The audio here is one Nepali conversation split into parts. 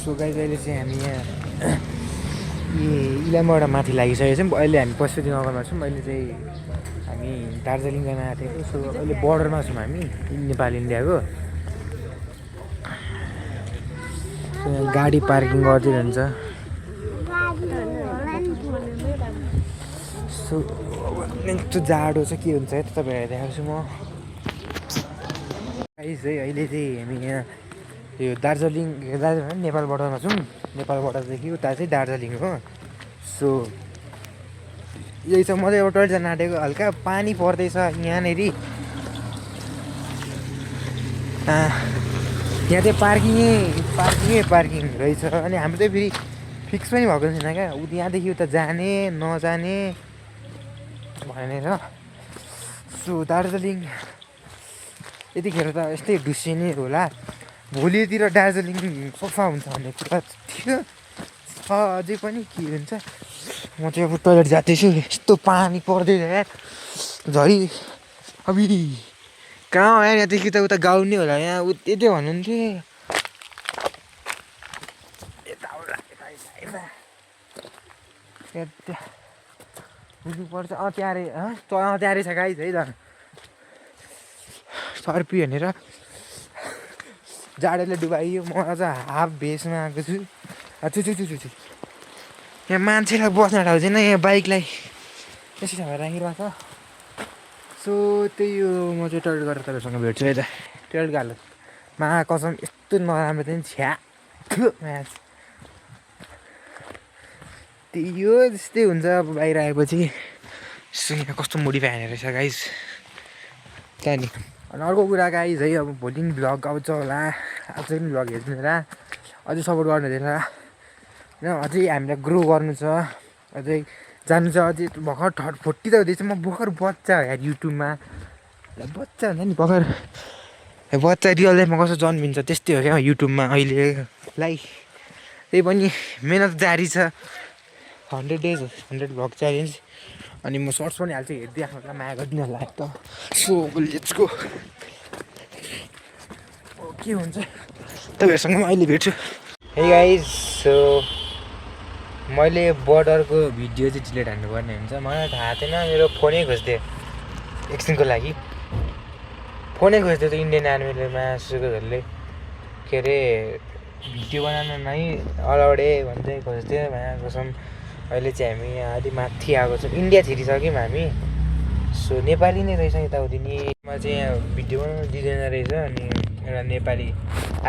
सो गाइस अहिले चाहिँ हामी यहाँ इलामबाट माथि लागिसकेको छौँ। अहिले हामी पशुपति नगरमा छौँ। अहिले चाहिँ हामी दार्जिलिङ जान आँटेको। सो अहिले बोर्डरमा छौँ हामी नेपाल इन्डियाको। सो यहाँ गाडी पार्किङ गरिदिनुहुन्छ। सो यस्तो जाडो चाहिँ के हुन्छ है त तपाईँहरूलाई देखाउँछु म। गाइस है अहिले चाहिँ हामी यहाँ यो दार्जिलिङ नेपाल बोर्डरमा छौँ। नेपाल बोर्डरदेखि उता चाहिँ दार्जिलिङ हो। सो यही छ, म चाहिँ अब टोइलेट जान आँटेको। हल्का पानी पर्दैछ यहाँनिर। यहाँ चाहिँ पार्किङ रहेछ। अनि हाम्रो चाहिँ फेरि फिक्स पनि भएको छैन क्या, यहाँदेखि उता जाने नजाने भनेर। सो दार्जिलिङ यतिखेर त यस्तै ढुस्सी नै होला। भोलितिर दार्जिलिङ सफा हुन्छ भन्ने कुरा थियो, अझै पनि के हुन्छ। म चाहिँ अब टोइलेट जाँदैछु। यस्तो पानी पर्दैछ यार, झरी अबि कहाँ हो यार, यहाँदेखि त उता गाउँ नै होला। यहाँ यतै भन्नुहुन्थ्यो। बुझ्नुपर्छ। त्यारे त्यारे छ गाइस है त। सर्पी भनेर जाडोले डुबाइयो। म अझ हाफ भेस्टमा आएको छु। छु यहाँ मान्छेलाई बस्न ठाउँ छैन। यहाँ बाइकलाई यसो भएर राखिरहेको छ। सो त्यही हो, म चाहिँ टोइलेट गरेर तपाईँसँग भेट्छु है त। टोइलेट गएको मा कसम यस्तो नराम्रो चाहिँ छ्या म्याच। त्यही हो, त्यस्तै हुन्छ अब बाहिर आएपछि। यहाँ कस्तो मोडिफाई हानेर रहेछ गाइस त्यहाँ नि। अनि अर्को कुरा गाइस है, अब भोलि नि भ्लग आउँछ होला। अझै पनि भ्लग हेर्दैन र अझै सपोर्ट गर्नु हुँदैन होइन। अझै हामीलाई ग्रो गर्नु छ, अझै जानु छ। अझै भर्खर 40 त हुँदैछ। म भर्खर बच्चा हो यार युट्युबमा। बच्चा हुन्छ नि भर्खर, बच्चा रियल लाइफमा कस्तो जन्मिन्छ त्यस्तै हो क्या युट्युबमा अहिलेलाई। त्यही पनि मिहिनेत जारी छ। 100 days 100 भ्लग च्यालेन्ज। अनि म सर्ट्स पनि हाल्छु, हेर्दै आफ्नो माया गरिदिनु होला त। So let's go. के हुन्छ तपाईँहरूसँग म अहिले भेट्छु। हे गाइस, सो मैले बोर्डरको भिडियो चाहिँ डिलिट हान्नुपर्ने हुन्छ। मलाई थाहा थिएन, मेरो फोनै खोज्थेँ एकछिनको लागि। फोनै खोज्थ्यो त इन्डियन आर्मीले मासुकोहरूले के अरे भिडियो बनाउन नै अलाउडे भन्दै खोज्थ्यो माया कसम। अहिले चाहिँ हामी यहाँ अलि माथि आएको छौँ, इन्डिया छिरिसक्यौँ हामी। सो नेपाली नै रहेछ यताउति नि। म चाहिँ यहाँ भिडियो बनाउनु दिँदैन रहेछ। अनि एउटा नेपाली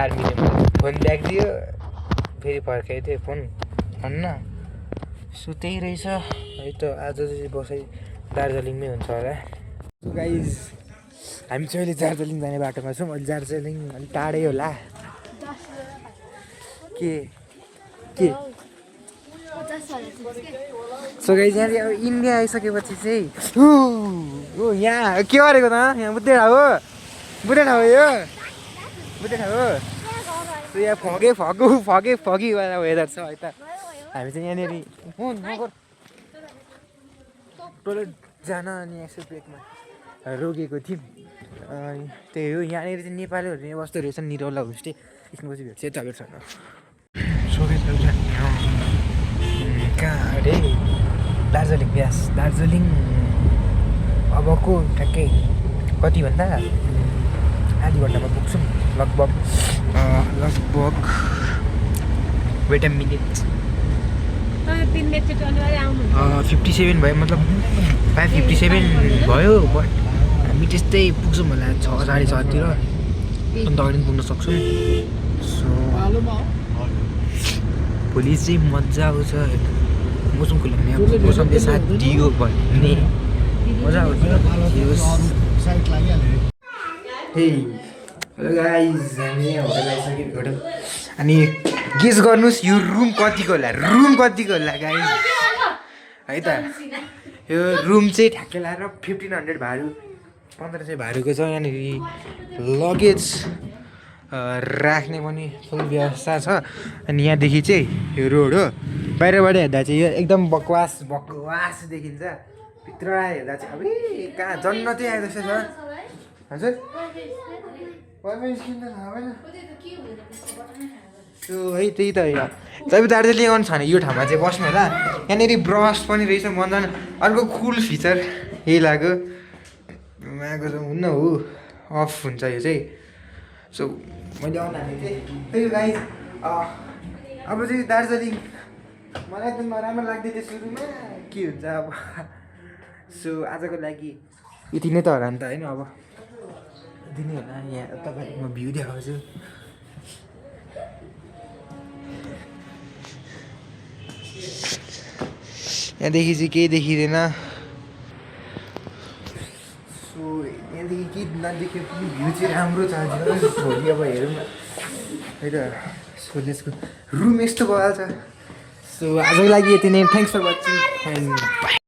आर्मीले मलाई फोन ल्याइदियो, फेरि फर्काएको थियो फोन भन्न। सो त्यही रहेछ है त। आज चाहिँ बसाइ दार्जिलिङमै हुन्छ होला। सो गाइज हामी चाहिँ अहिले दार्जिलिङ जाने बाटोमा छौँ। अहिले दार्जिलिङ अलिक टाढै होला। के सो गाइज यहाँ अब इन्डिया आइसकेपछि चाहिँ यहाँ के गरेको त, यहाँ बुद्धे ठाउँ हो, बुद्धे ठाउँ यो बुद्धे ठाउँ हो। सो यहाँ फगी वाला वेदर छ है त। हामी चाहिँ यहाँनिर टोइलेट जान अनि यसो ब्रेकमा रोकेको थियौँ। अनि त्यही हो, यहाँनिर चाहिँ नेपालीहरू यहाँ बस्दो रहेछ निरौला होमस्टे। एकछिनपछि भेट्छ है तपाईँहरूसँग। कहाँ अरे दार्जिलिङ ब्यास। दार्जिलिङ अबको ठ्याक्कै कति भन्दा आधी घन्टामा पुग्छौँ लगभग। वेट अ मिनट, 57 भयो, मतलब 5:57 भयो। बट हामी त्यस्तै पुग्छौँ होला 6 साढे 6तिर। अन्त अगाडि पुग्न सक्छौँ। सो भोलि चाहिँ मजा आउँछ। मौसम खुल्यो भने मौसमले साथ दियो भने मजा आउँछ। हेलो गाइज, हामी यहाँ होटल आइसक्यो। होटल अनि गेस गर्नुहोस् यो रुम कतिको होला, गाइज है त। यो रुम चाहिँ ठ्याक्कै लाएर 1500 भाडु, 1500 भाडुको छ। यहाँनिर लगेज राख्ने पनि फुल व्यवस्था छ। अनि यहाँदेखि चाहिँ यो रोड हो। बाहिरबाट हेर्दा चाहिँ यो एकदम बकवास देखिन्छ। भित्र हेर्दा चाहिँ अब कहाँ जन्नतै आएको जस्तो छ। हजुर सो है त्यही त होइन तपाईँ दार्जिलिङ आउनु छ भने यो ठाउँमा चाहिँ बस्नु होला यहाँनिर ब्रस पनि रहेछ मजा अर्को कुल फिचर यही लाग्यो मागो त हुन्न हो अफ हुन्छ यो चाहिँ सो मैले आउनु हालेको थिएँ त्यही गाइज अब चाहिँ दार्जिलिङ मलाई एकदम नराम्रो लाग्दै थियो सुरुमा के हुन्छ अब सो आजको लागि यति नै त होला नि त होइन अब दिनै होला यहाँ तपाईँलाई म भ्यू देखाउँछु यहाँदेखि चाहिँ केही देखिँदैन सो यहाँदेखि केही नदेख्यो पनि भ्यू चाहिँ राम्रो छ भोलि अब हेरौँ है त सो त्यसको रुम यस्तो भइहाल्छ सो आजको लागि यति नै थ्याङ्क्स फर वाचिङ एन्ड